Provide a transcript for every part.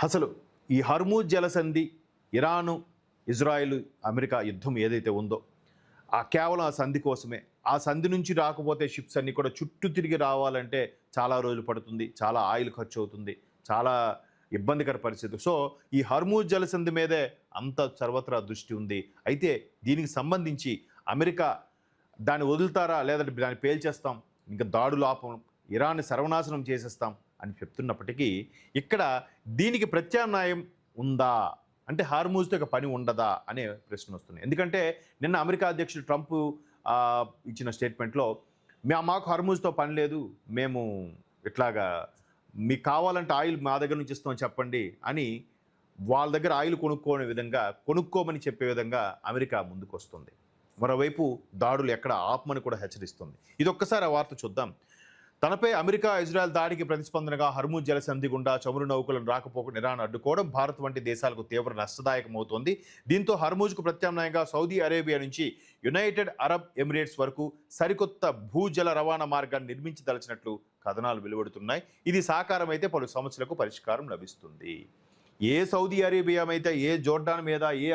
అసలు ఈ హర్మూజ్ జలసంధి, ఇరాను, ఇజ్రాయిల్, అమెరికా యుద్ధం ఏదైతే ఉందో కేవలం ఆ సంధి కోసమే. ఆ సంధి నుంచి రాకపోతే షిప్స్ అన్నీ కూడా చుట్టూ తిరిగి రావాలంటే చాలా రోజులు పడుతుంది, చాలా ఆయిల్ ఖర్చు అవుతుంది, చాలా ఇబ్బందికర పరిస్థితి. సో ఈ హర్మూజ్ జలసంధి మీదే అంత సర్వత్రా దృష్టి ఉంది. అయితే దీనికి సంబంధించి అమెరికా దాన్ని వదులుతారా, లేదంటే దాన్ని పేల్చేస్తాం, ఇంకా దాడులు ఆపం, ఇరాన్ని సర్వనాశనం చేసేస్తాం అని చెప్తున్నప్పటికీ ఇక్కడ దీనికి ప్రత్యామ్నాయం ఉందా అంటే హార్మూజ్తో ఒక పని ఉండదా అనే ప్రశ్న వస్తుంది. ఎందుకంటే నిన్న అమెరికా అధ్యక్షుడు ట్రంప్ ఇచ్చిన స్టేట్మెంట్లో మాకు హార్మూజ్తో పని లేదు, మేము ఇట్లాగా మీకు కావాలంటే ఆయిల్ మా దగ్గర నుంచి ఇస్తామని చెప్పండి అని వాళ్ళ దగ్గర ఆయిల్ కొనుక్కోమని చెప్పే విధంగా అమెరికా ముందుకు వస్తుంది. మరోవైపు దాడులు ఎక్కడ ఆపమని కూడా హెచ్చరిస్తుంది. ఇది ఒక్కసారి ఆ వార్త చూద్దాం. తనపై అమెరికా, ఇజ్రాయెల్ దాడికి ప్రతిస్పందనగా హర్మూజ్ జలసంధి గుండా చమురు నౌకలను రాకపోకలను ఇరాన్ అడ్డుకోవడం భారత్ వంటి దేశాలకు తీవ్ర నష్టదాయకమవుతోంది. దీంతో హర్మూజ్కు ప్రత్యామ్నాయంగా సౌదీ అరేబియా నుంచి యునైటెడ్ అరబ్ ఎమిరేట్స్ వరకు సరికొత్త భూజల రవాణా మార్గాన్ని నిర్మించదలిచినట్లు కథనాలు వెలువడుతున్నాయి. ఇది సాకారమైతే పలు సమస్యలకు పరిష్కారం లభిస్తుంది. ఏ సౌదీ అరేబియా అయితే, ఏ జోర్డాన్ మీద, ఏ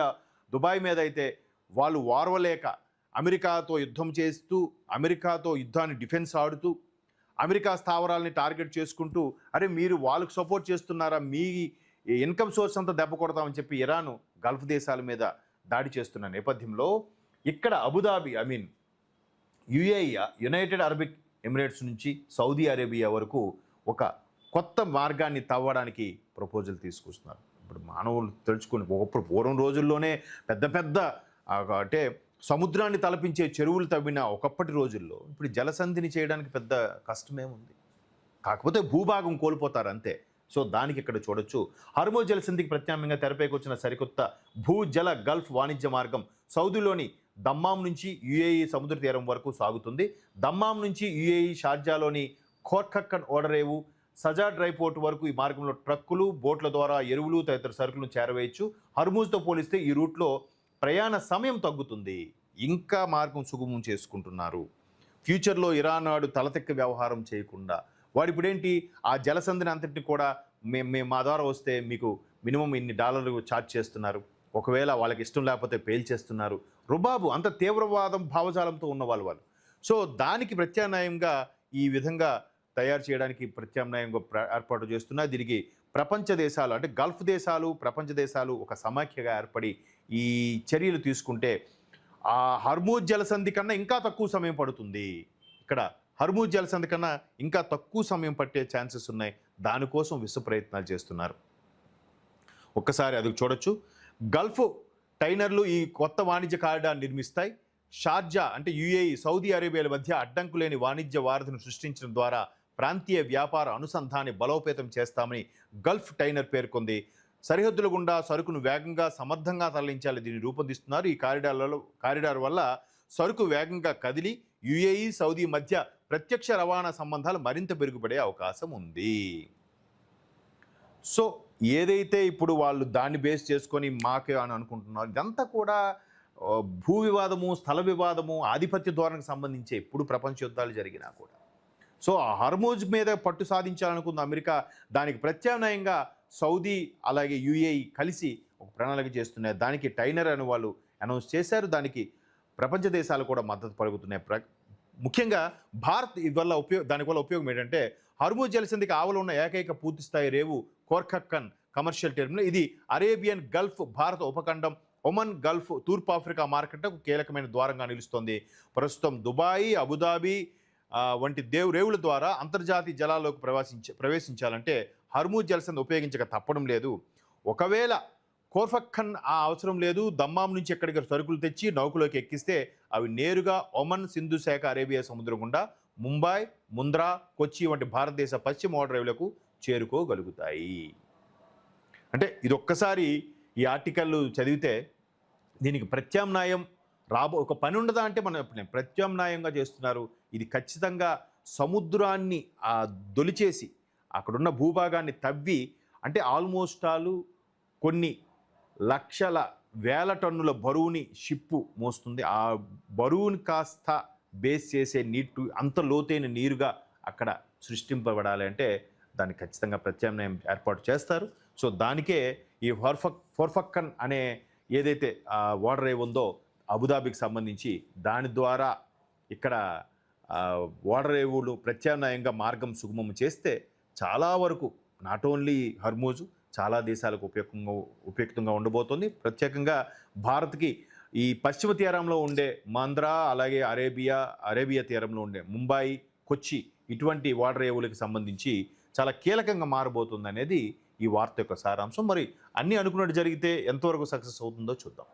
దుబాయ్ మీద అయితే వాళ్ళు వారవలేక అమెరికాతో యుద్ధం చేస్తూ, అమెరికాతో యుద్ధాన్ని డిఫెన్స్ ఆడుతూ, అమెరికా స్థావరాలని టార్గెట్ చేసుకుంటూ, అరే మీరు వాళ్ళకు సపోర్ట్ చేస్తున్నారా, మీ ఇన్కమ్ సోర్స్ అంతా దెబ్బ కొడతామని చెప్పి ఇరాను గల్ఫ్ దేశాల మీద దాడి చేస్తున్న నేపథ్యంలో ఇక్కడ Abu Dhabi UAE, United Arabic Emirates నుంచి సౌదీ అరేబియా వరకు ఒక కొత్త మార్గాన్ని తవ్వడానికి ప్రపోజల్ తీసుకొస్తున్నారు. ఇప్పుడు మానవులు తెలుసుకుని ఒకప్పుడు పూర్వం రోజుల్లోనే పెద్ద పెద్ద అంటే సముద్రాన్ని తలపించే చెరువులు తవ్విన ఒకప్పటి రోజుల్లో ఇప్పుడు జలసంధిని చేయడానికి పెద్ద కష్టమేముంది, కాకపోతే భూభాగం కోల్పోతారు అంతే. సో దానికి ఇక్కడ చూడొచ్చు. హర్మూజ్ జలసంధికి ప్రత్యామ్నాయంగా తెరపైకి వచ్చిన సరికొత్త భూజల గల్ఫ్ వాణిజ్య మార్గం సౌదీలోని దమ్మాం నుంచి యుఏఈ సముద్ర తీరం వరకు సాగుతుంది. దమ్మాం నుంచి యుఏఈ షార్జాలోని ఖోర్ఖక్కన్ ఓడరేవు, సజా డ్రై పోర్ట్ వరకు ఈ మార్గంలో ట్రక్కులు, బోట్ల ద్వారా ఎరువులు తదితర సరుకులను చేరవేయచ్చు. హర్మూజ్తో పోలిస్తే ఈ రూట్లో ప్రయాణ సమయం తగ్గుతుంది, ఇంకా మార్గం సుగమం చేసుకుంటున్నారు. ఫ్యూచర్లో ఇరాన్ నాడు తలతెక్క వ్యవహారం చేయకుండా వాడు ఇప్పుడేంటి ఆ జలసంధిని అంతటిని కూడా మేము మా ద్వారా వస్తే మీకు మినిమం ఇన్ని డాలర్లు ఛార్జ్ చేస్తున్నారు, ఒకవేళ వాళ్ళకి ఇష్టం లేకపోతే పేల్చేస్తున్నారు. రుబాబు అంత తీవ్రవాదం భావజాలంతో ఉన్న వాళ్ళు. సో దానికి ప్రత్యామ్నాయంగా ఈ విధంగా తయారు చేయడానికి ప్రత్యామ్నాయంగా ఏర్పాటు చేస్తున్నారు. దీనికి ప్రపంచ దేశాలు అంటే గల్ఫ్ దేశాలు, ప్రపంచ దేశాలు ఒక సమాఖ్యగా ఏర్పడి ఈ చర్యలు తీసుకుంటే ఆ హర్మూజ్ జలసంధి కన్నా ఇంకా తక్కువ సమయం పడుతుంది. ఇక్కడ హర్మూజ్ జలసంధి కన్నా ఇంకా తక్కువ సమయం పట్టే ఛాన్సెస్ ఉన్నాయి. దానికోసం విశ్వ ప్రయత్నాలు చేస్తున్నారు. ఒక్కసారి అది చూడొచ్చు. గల్ఫ్ టైనర్లు ఈ కొత్త వాణిజ్య కారిడార్ నిర్మిస్తాయి. షార్జా అంటే యుఏఈ, సౌదీ అరేబియాల మధ్య అడ్డంకు లేని వాణిజ్య వారధిని సృష్టించడం ద్వారా ప్రాంతీయ వ్యాపార అనుసంధాన్ని బలోపేతం చేస్తామని గల్ఫ్ టైనర్ పేర్కొంది. సరిహద్దుల గుండా సరుకును వేగంగా, సమర్థంగా తరలించాలి దీన్ని రూపొందిస్తున్నారు. ఈ కారిడార్ వల్ల సరుకు వేగంగా కదిలి యుఏఈ, సౌదీ మధ్య ప్రత్యక్ష రవాణా సంబంధాలు మరింత మెరుగుపడే అవకాశం ఉంది. సో ఏదైతే ఇప్పుడు వాళ్ళు దాన్ని బేస్ చేసుకొని మాకే అని అనుకుంటున్నారు, ఇదంతా కూడా భూ వివాదము, స్థల వివాదము, ఆధిపత్య ధోరణికి సంబంధించే ఎప్పుడు ప్రపంచ యుద్ధాలు జరిగినా కూడా. సో ఆ హర్మూజ్ మీద పట్టు సాధించాలనుకున్న అమెరికా దానికి ప్రత్యామ్నాయంగా సౌదీ అలాగే యుఏఈ కలిసి ఒక ప్రణాళిక చేస్తున్నాయి. దానికి టైనర్ అని వాళ్ళు అనౌన్స్ చేశారు. దానికి ప్రపంచ దేశాలు కూడా మద్దతు పలుకుతున్నాయి. ముఖ్యంగా భారత్ దాని వల్ల ఉపయోగం ఏంటంటే హర్మూజ్ జలసంధికి ఆవల ఉన్న ఏకైక పూర్తిస్థాయి రేవు ఖోర్ఖక్కన్ కమర్షియల్ టెర్మినల్. ఇది అరేబియన్ గల్ఫ్, భారత ఉపఖండం, ఒమన్ గల్ఫ్, తూర్పు ఆఫ్రికా మార్కెట్లకు కీలకమైన ద్వారంగా నిలుస్తోంది. ప్రస్తుతం దుబాయ్, అబుదాబి వంటి రేవుల ద్వారా అంతర్జాతీయ జలాల్లోకి ప్రవేశించాలంటే హర్మూజ్ జలసంధి ఉపయోగించక తప్పడం లేదు. ఒకవేళ ఖోర్ఖక్కన్ ఆ అవసరం లేదు, దమ్మాం నుంచి ఎక్కడికి సరుకులు తెచ్చి నౌకలోకి ఎక్కిస్తే అవి నేరుగా ఒమన్, సింధు శాఖ, అరేబియా సముద్రం గుండా ముంబై, ముంద్రా, కొచ్చి వంటి భారతదేశ పశ్చిమ ఓడరేవులకు చేరుకోగలుగుతాయి. అంటే ఇది ఒక్కసారి ఈ ఆర్టికల్ చదివితే దీనికి ప్రత్యామ్నాయం ఒక పని ఉండదా అంటే మనం ప్రత్యామ్నాయంగా చేస్తున్నారు. ఇది ఖచ్చితంగా సముద్రాన్ని దొలిచేసి అక్కడున్న భూభాగాన్ని తవ్వి అంటే ఆల్మోస్ట్ కొన్ని లక్షల వేల టన్నుల బరువుని షిప్పు మోస్తుంది. ఆ బరువుని కాస్త బేస్ చేసే అంత లోతైన నీరుగా అక్కడ సృష్టింపబడాలి అంటే దాన్ని ఖచ్చితంగా ప్రత్యామ్నాయం ఏర్పాటు చేస్తారు. సో దానికే ఈ ఫోర్ఫక్కన్ అనే ఏదైతే వాటర్ వే ఉందో అబుదాబికి సంబంధించి, దాని ద్వారా ఇక్కడ వాటర్ వేవులు ప్రత్యామ్నాయంగా మార్గం సుగమం చేస్తే చాలా వరకు నాట్ ఓన్లీ హర్మూజు చాలా దేశాలకు ఉపయుక్తంగా ఉండబోతోంది. ప్రత్యేకంగా భారత్కి ఈ పశ్చిమ తీరంలో ఉండే మాంద్రా, అలాగే అరేబియా తీరంలో ఉండే ముంబాయి, కొచ్చి ఇటువంటి వాటర్ వేవులకు సంబంధించి చాలా కీలకంగా మారబోతుంది అనేది ఈ వార్త యొక్క సారాంశం. మరి అన్నీ అనుకున్నట్టు జరిగితే ఎంతవరకు సక్సెస్ అవుతుందో చూద్దాం.